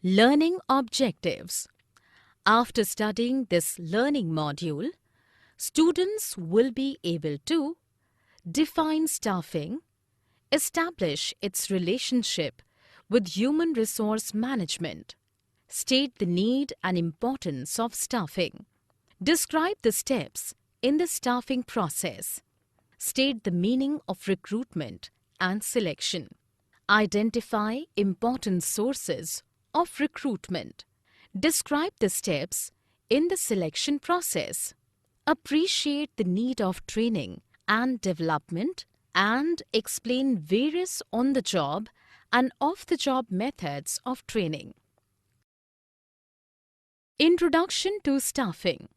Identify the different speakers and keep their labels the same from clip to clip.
Speaker 1: Learning objectives. After studying this learning module, students will be able to define staffing, establish its relationship with human resource management, state the need and importance of staffing, describe the steps in the staffing process, state the meaning of recruitment and selection, identify important sources of recruitment, describe the steps in the selection process, appreciate the need of training and development, and explain various on-the-job and off-the-job methods of training. Introduction to staffing.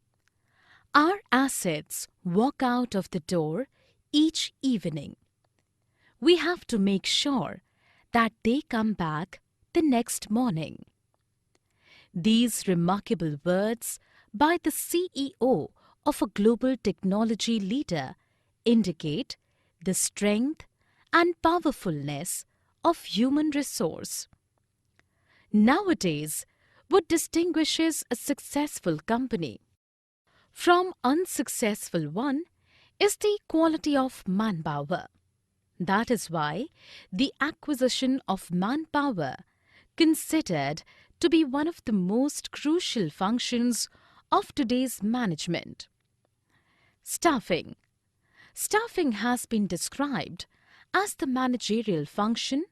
Speaker 1: Our assets walk out of the door each evening. We have to make sure that they come back the next morning. These remarkable words by the CEO of a global technology leader indicate the strength and powerfulness of human resource. Nowadays, what distinguishes a successful company from unsuccessful one is the quality of manpower. That is why the acquisition of manpower considered to be one of the most crucial functions of today's management. Staffing. Staffing has been described as the managerial function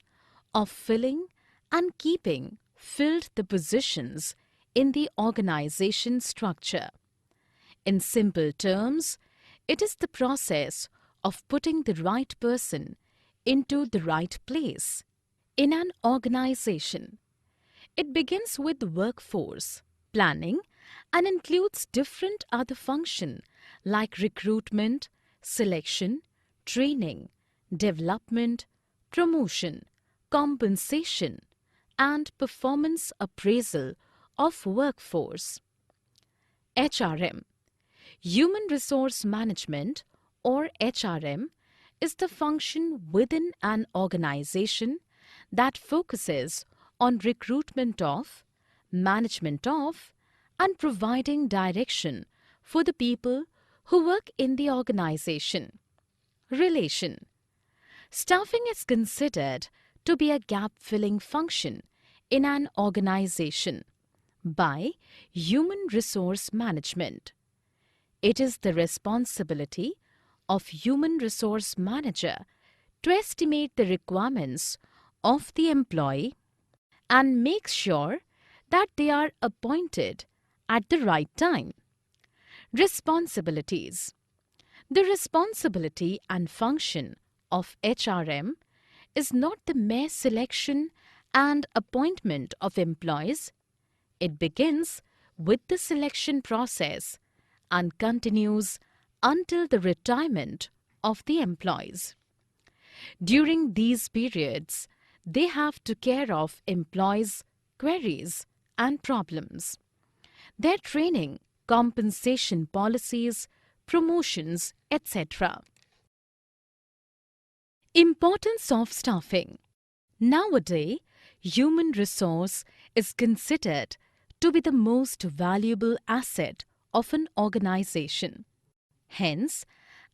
Speaker 1: of filling and keeping filled the positions in the organization structure. In simple terms, it is the process of putting the right person into the right place in an organization. It begins with workforce planning and includes different other functions like recruitment, selection, training, development, promotion, compensation, and performance appraisal of workforce. HRM. Human Resource Management, or HRM, is the function within an organization that focuses on recruitment of, management of, and providing direction for the people who work in the organization. Relation. Staffing is considered to be a gap-filling function in an organization by human resource management. It is the responsibility of human resource manager to estimate the requirements of the employee and make sure that they are appointed at the right time. Responsibilities. The responsibility and function of HRM is not the mere selection and appointment of employees. It begins with the selection process and continues until the retirement of the employees. During these periods, they have to care of employees' queries and problems, their training, compensation policies, promotions, etc. Importance of staffing. Nowadays, human resource is considered to be the most valuable asset of an organization. Hence,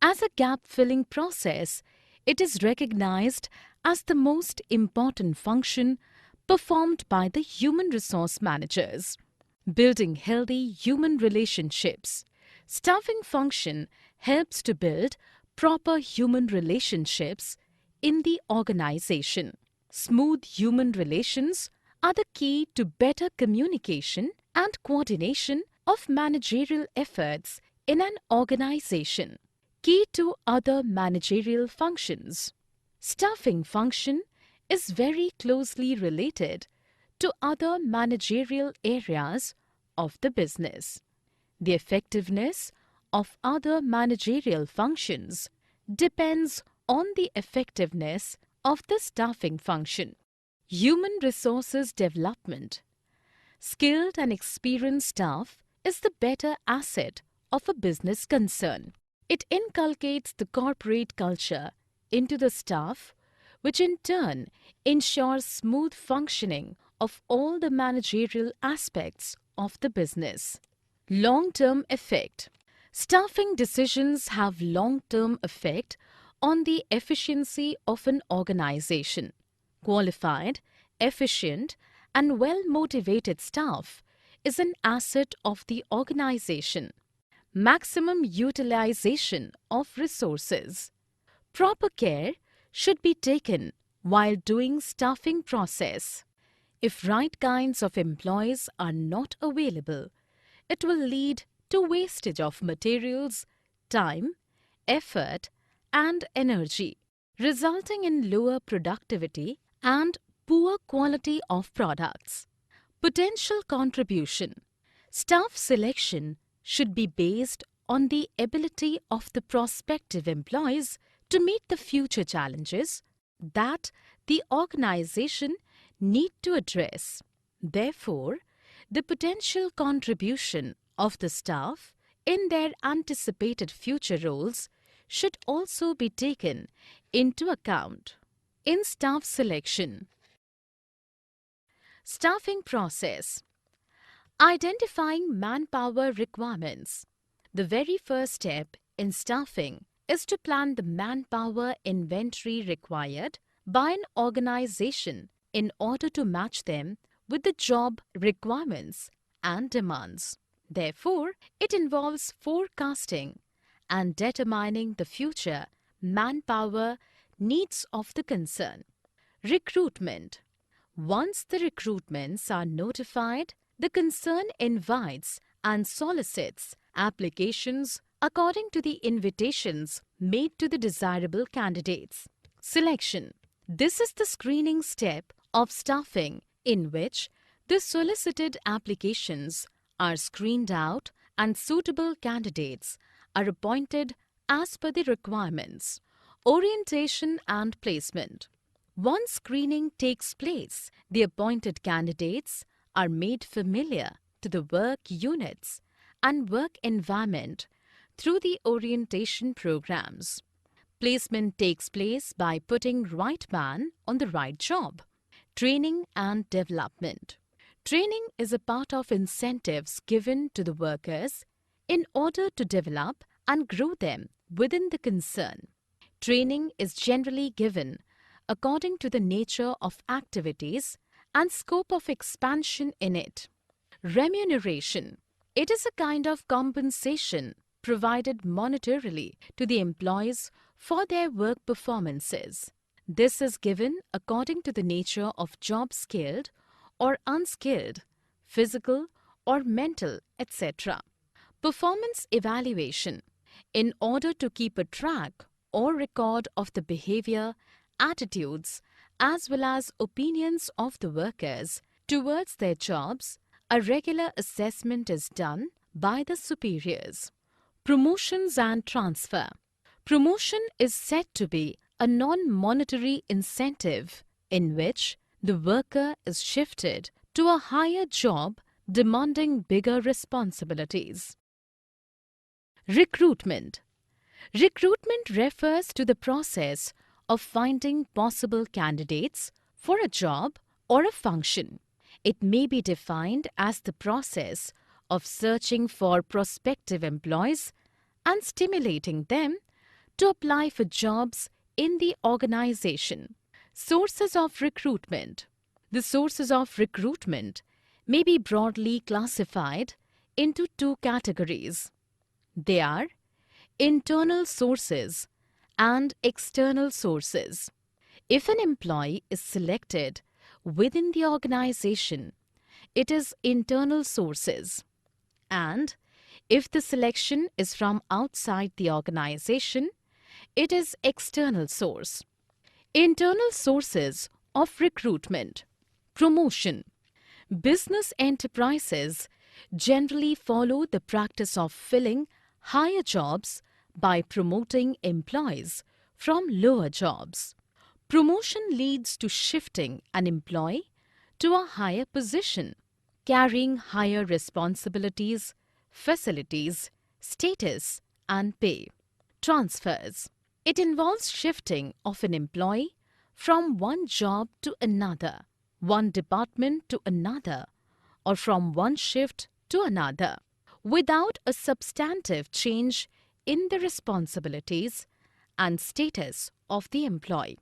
Speaker 1: as a gap-filling process, it is recognized as the most important function performed by the human resource managers. Building healthy human relationships. Staffing function helps to build proper human relationships in the organization. Smooth human relations are the key to better communication and coordination of managerial efforts in an organization. Key to other managerial functions. Staffing function is very closely related to other managerial areas of the business. The effectiveness of other managerial functions depends on the effectiveness of the staffing function. Human resources development. Skilled and experienced staff is the better asset of a business concern. It inculcates the corporate culture into the staff, which in turn ensures smooth functioning of all the managerial aspects of the business. Long-term effect. Staffing decisions have long-term effect on the efficiency of an organization. Qualified, efficient, and well-motivated staff is an asset of the organization. Maximum utilization of resources. Proper care should be taken while doing staffing process. If right kinds of employees are not available, it will lead to wastage of materials, time, effort, and energy, resulting in lower productivity and poor quality of products. Potential contribution. Staff selection should be based on the ability of the prospective employees to meet the future challenges that the organization need to address. Therefore, the potential contribution of the staff in their anticipated future roles should also be taken into account. In staff selection. Staffing process. Identifying manpower requirements. The very first step in staffing is to plan the manpower inventory required by an organization in order to match them with the job requirements and demands. Therefore, it involves forecasting and determining the future manpower needs of the concern. Recruitment. Once the recruitments are notified, the concern invites and solicits applications according to the invitations made to the desirable candidates. Selection. This is the screening step of staffing in which the solicited applications are screened out and suitable candidates are appointed as per the requirements. Orientation and placement. Once screening takes place, the appointed candidates are made familiar to the work units and work environment through the orientation programs. Placement takes place by putting right man on the right job. Training and development. Training is a part of incentives given to the workers in order to develop and grow them within the concern. Training is generally given according to the nature of activities and scope of expansion in it. Remuneration. It is a kind of compensation provided monetarily to the employees for their work performances. This is given according to the nature of job skilled or unskilled, physical or mental, etc. Performance evaluation. In order to keep a track or record of the behavior, attitudes, as well as opinions of the workers towards their jobs, a regular assessment is done by the superiors. Promotions and transfer. Promotion is said to be a non-monetary incentive in which the worker is shifted to a higher job demanding bigger responsibilities. Recruitment. Recruitment refers to the process of finding possible candidates for a job or a function. It may be defined as the process of searching for prospective employees and stimulating them to apply for jobs in the organization. Sources of recruitment. The sources of recruitment may be broadly classified into two categories. They are internal sources and external sources. If an employee is selected within the organization, it is internal sources. And if the selection is from outside the organization, it is external source. Internal sources of recruitment. Promotion. Business enterprises generally follow the practice of filling higher jobs by promoting employees from lower jobs. Promotion leads to shifting an employee to a higher position, carrying higher responsibilities, facilities, status, and pay. Transfers. It involves shifting of an employee from one job to another. one department to another, or from one shift to another, without a substantive change in the responsibilities and status of the employee.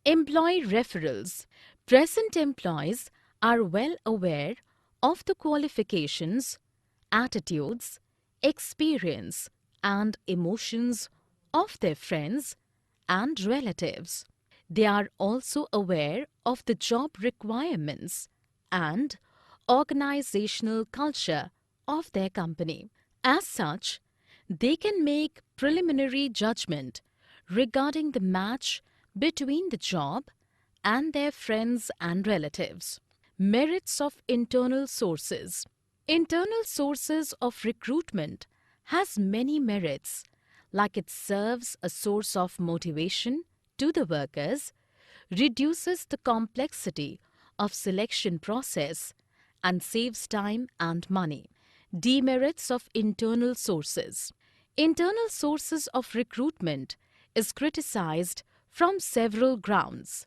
Speaker 1: Employee referrals. Present employees are well aware of the qualifications, attitudes, experience, and emotions of their friends and relatives. They are also aware of the job requirements and organizational culture of their company. As such, they can make preliminary judgment regarding the match between the job and their friends and relatives. Merits of internal sources. Internal sources of recruitment has many merits, like it serves a source of motivation to the workers, reduces the complexity of selection process, and saves time and money. Demerits of internal sources. Internal sources of recruitment is criticized from several grounds.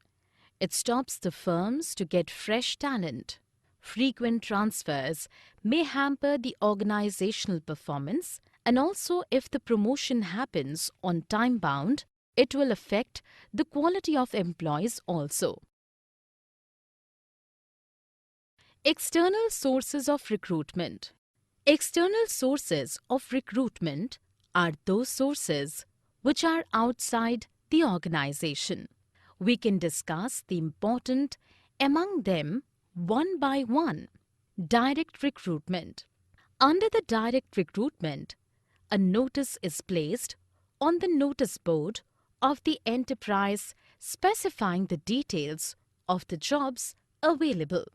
Speaker 1: It stops the firms to get fresh talent. Frequent transfers may hamper the organizational performance, and also if the promotion happens on time bound, it will affect the quality of employees also. External sources of recruitment. External sources of recruitment are those sources which are outside the organization. We can discuss the important among them one by one. Direct recruitment. Under the direct recruitment, a notice is placed on the notice board of the enterprise specifying the details of the jobs available.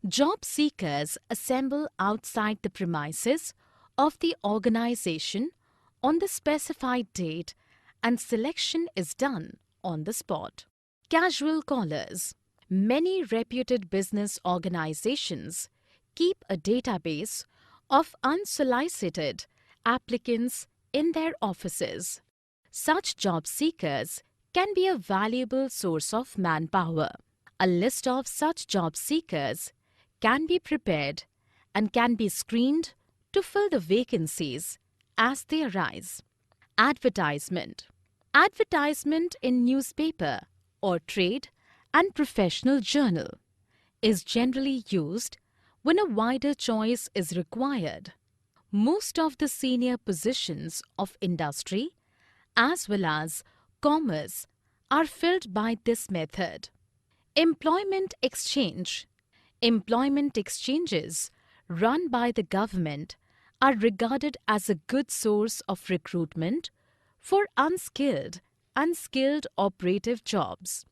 Speaker 1: Job seekers assemble outside the premises of the organization on the specified date and selection is done on the spot. Casual callers. Many reputed business organizations keep a database of unsolicited applicants in their offices. Such job seekers can be a valuable source of manpower. A list of such job seekers can be prepared and can be screened to fill the vacancies as they arise. Advertisement. Advertisement in newspaper or trade and professional journal is generally used when a wider choice is required. Most of the senior positions of industry as well as commerce are filled by this method. Employment exchange. Employment exchanges run by the government are regarded as a good source of recruitment for unskilled and skilled operative jobs.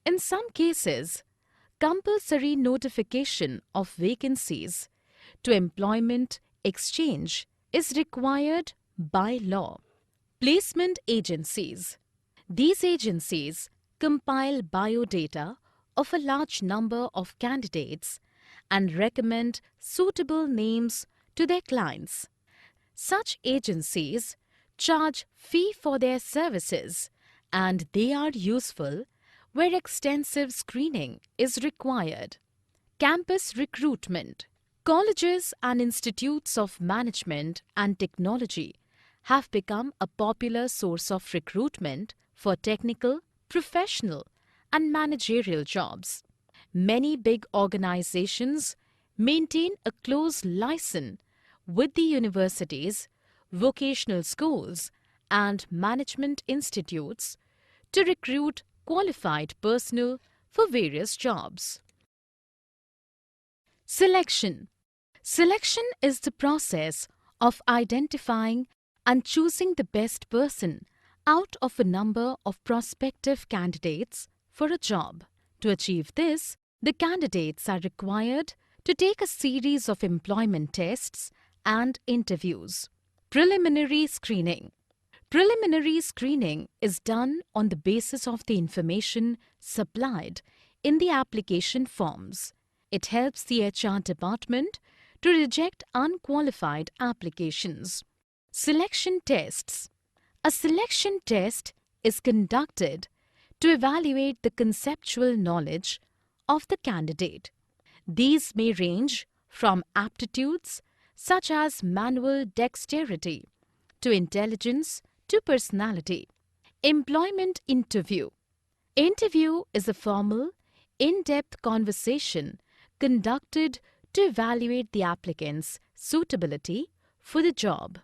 Speaker 1: In some cases, compulsory notification of vacancies to employment exchange is required by law. Placement agencies. These agencies compile biodata of a large number of candidates and recommend suitable names to their clients. Such agencies charge fee for their services and they are useful where extensive screening is required. Campus recruitment. Colleges and institutes of management and technology have become a popular source of recruitment for technical, professional, and managerial jobs. Many big organizations maintain a close liaison with the universities, vocational schools, and management institutes to recruit qualified personnel for various jobs. Selection. Selection is the process of identifying and choosing the best person out of a number of prospective candidates for a job. To achieve this, the candidates are required to take a series of employment tests and interviews. Preliminary screening. Preliminary screening is done on the basis of the information supplied in the application forms. It helps the HR department to reject unqualified applications. Selection tests. A selection test is conducted to evaluate the conceptual knowledge of the candidate. These may range from aptitudes such as manual dexterity to intelligence to personality. Employment interview. Interview is a formal, in-depth conversation conducted to evaluate the applicant's suitability for the job.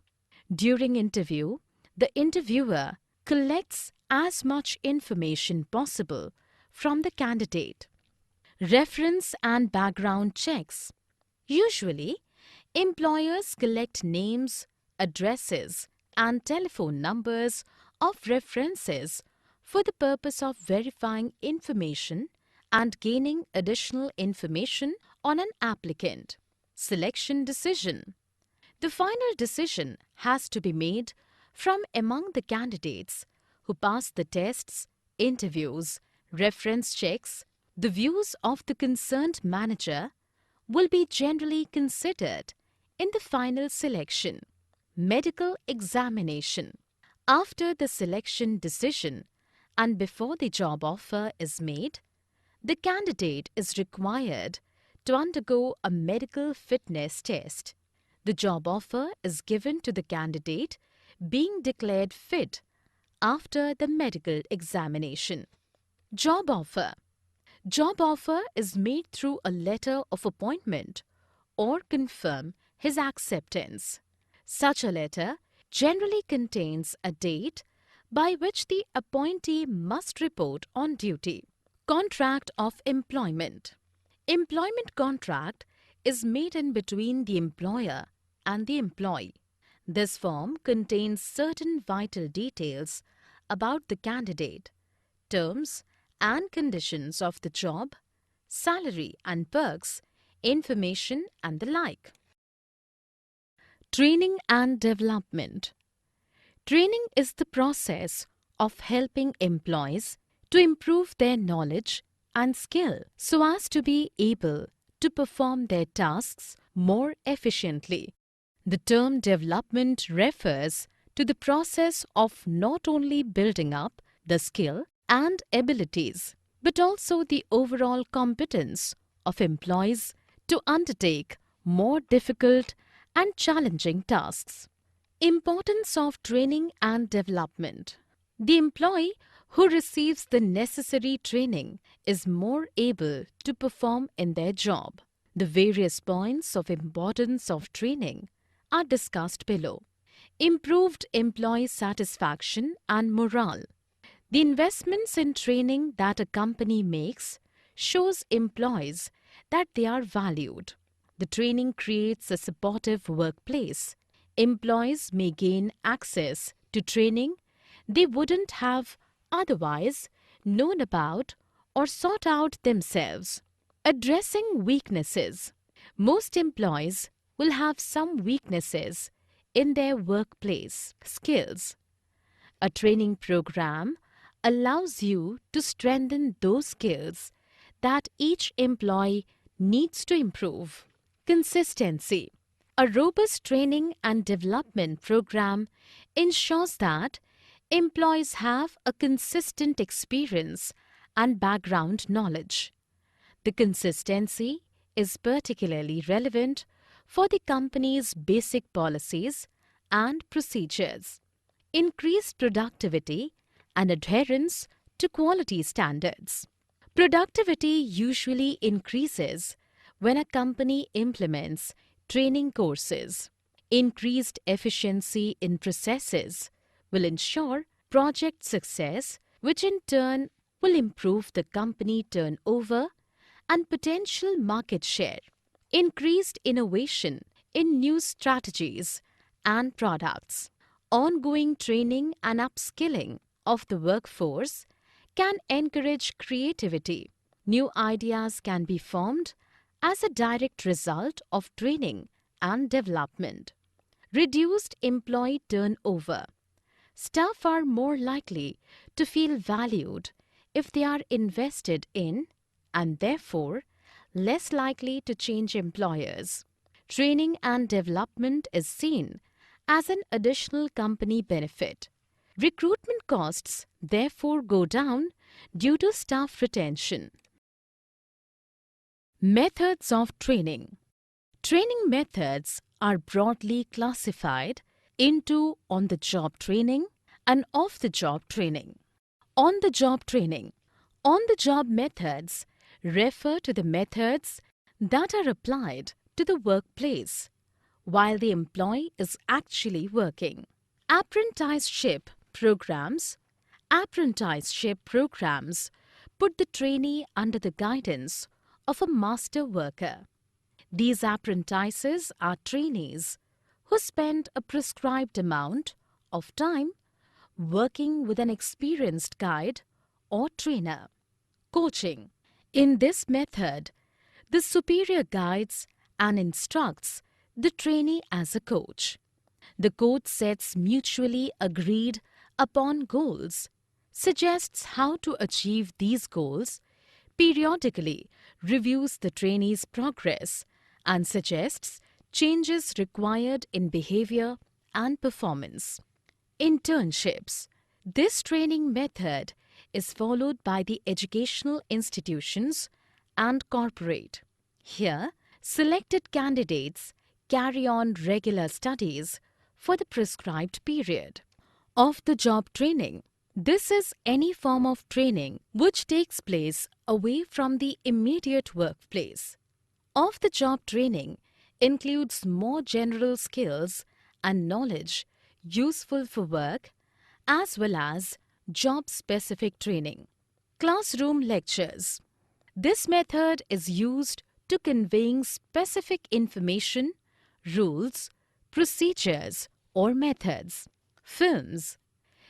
Speaker 1: During interview, the interviewer collects as much information possible from the candidate. Reference and background checks. Usually, employers collect names, addresses, and telephone numbers of references for the purpose of verifying information and gaining additional information on an applicant. Selection decision. The final decision has to be made from among the candidates who pass the tests, interviews, reference checks. The views of the concerned manager will be generally considered in the final selection. Medical examination. After the selection decision and before the job offer is made, the candidate is required to undergo a medical fitness test. The job offer is given to the candidate being declared fit after the medical examination. Job offer. Job offer is made through a letter of appointment or confirm his acceptance. Such a letter generally contains a date by which the appointee must report on duty. Contract of employment. Employment contract is made in between the employer and the employee. This form contains certain vital details about the candidate, terms and conditions of the job, salary and perks, information and the like. Training and development. Training is the process of helping employees to improve their knowledge and skill so as to be able to perform their tasks more efficiently. The term development refers to the process of not only building up the skill and abilities, but also the overall competence of employees to undertake more difficult and challenging tasks. Importance of training and development. The employee who receives the necessary training is more able to perform in their job. The various points of importance of training are discussed below. Improved employee satisfaction and morale. The investments in training that a company makes shows employees that they are valued. The training creates a supportive workplace. Employees may gain access to training they wouldn't have otherwise known about or sought out themselves. Addressing weaknesses. Most employees will have some weaknesses in their workplace skills. A training program allows you to strengthen those skills that each employee needs to improve. Consistency. A robust training and development program ensures that employees have a consistent experience and background knowledge. The consistency is particularly relevant for the company's basic policies and procedures. Increased productivity and adherence to quality standards. Productivity usually increases when a company implements training courses. Increased efficiency in processes will ensure project success, which in turn will improve the company turnover and potential market share. Increased innovation in new strategies and products. Ongoing training and upskilling of the workforce can encourage creativity. New ideas can be formed as a direct result of training and development. Reduced employee turnover. Staff are more likely to feel valued if they are invested in and therefore less likely to change employers. Training and development is seen as an additional company benefit. Recruitment costs therefore go down due to staff retention. Methods of training. Training methods are broadly classified into on-the-job training and off-the-job training. On-the-job training. On-the-job methods refer to the methods that are applied to the workplace while the employee is actually working. Apprenticeship programs. Apprenticeship programs put the trainee under the guidance of a master worker. These apprentices are trainees who spend a prescribed amount of time working with an experienced guide or trainer. Coaching. In this method, the superior guides and instructs the trainee as a coach. The coach sets mutually agreed upon goals, suggests how to achieve these goals, periodically reviews the trainee's progress, and suggests changes required in behavior and performance. Internships. This training method is followed by the educational institutions and corporate. Here, selected candidates carry on regular studies for the prescribed period. Off-the-job training. This is any form of training which takes place away from the immediate workplace. Off-the-job training includes more general skills and knowledge useful for work as well as job-specific training. Classroom lectures. This method is used to conveying specific information, rules, procedures, or methods. Films.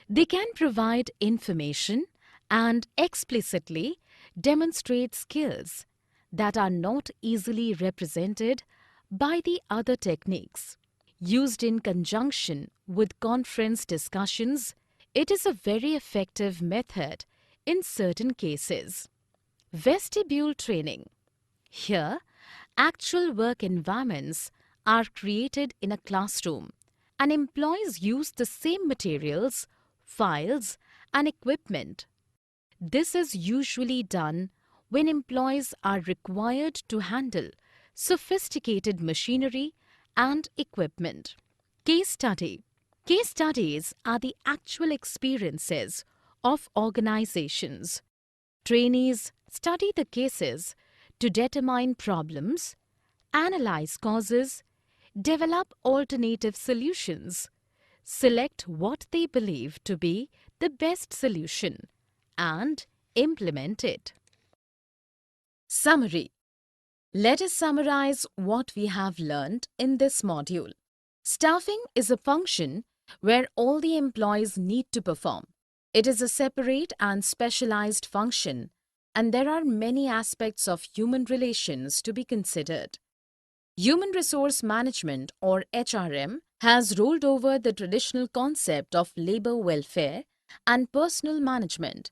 Speaker 1: They can provide information and explicitly demonstrate skills that are not easily represented by the other techniques. Used in conjunction with conference discussions, it is a very effective method in certain cases. Vestibule training. Here, actual work environments are created in a classroom and employees use the same materials, files, and equipment. This is usually done when employees are required to handle sophisticated machinery and equipment. Case study. Case studies are the actual experiences of organizations. Trainees study the cases to determine problems, analyze causes, develop alternative solutions, select what they believe to be the best solution, and implement it. Summary. Let us summarize what we have learned in this module. Staffing is a function where all the employees need to perform. It is a separate and specialized function, and there are many aspects of human relations to be considered. Human Resource Management, or HRM, has rolled over the traditional concept of labor welfare and personal management.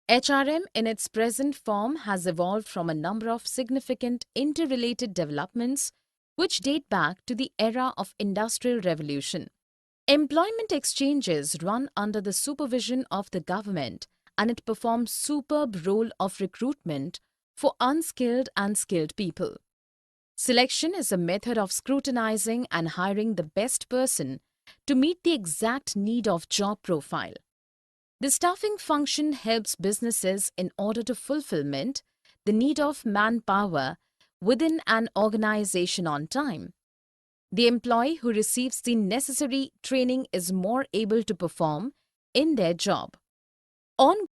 Speaker 1: HRM in its present form has evolved from a number of significant interrelated developments which date back to the era of Industrial Revolution. Employment exchanges run under the supervision of the government, and it performs superb role of recruitment for unskilled and skilled people. Selection is a method of scrutinizing and hiring the best person to meet the exact need of job profile. The staffing function helps businesses in order to fulfillment the need of manpower within an organization on time. The employee who receives the necessary training is more able to perform in their job. On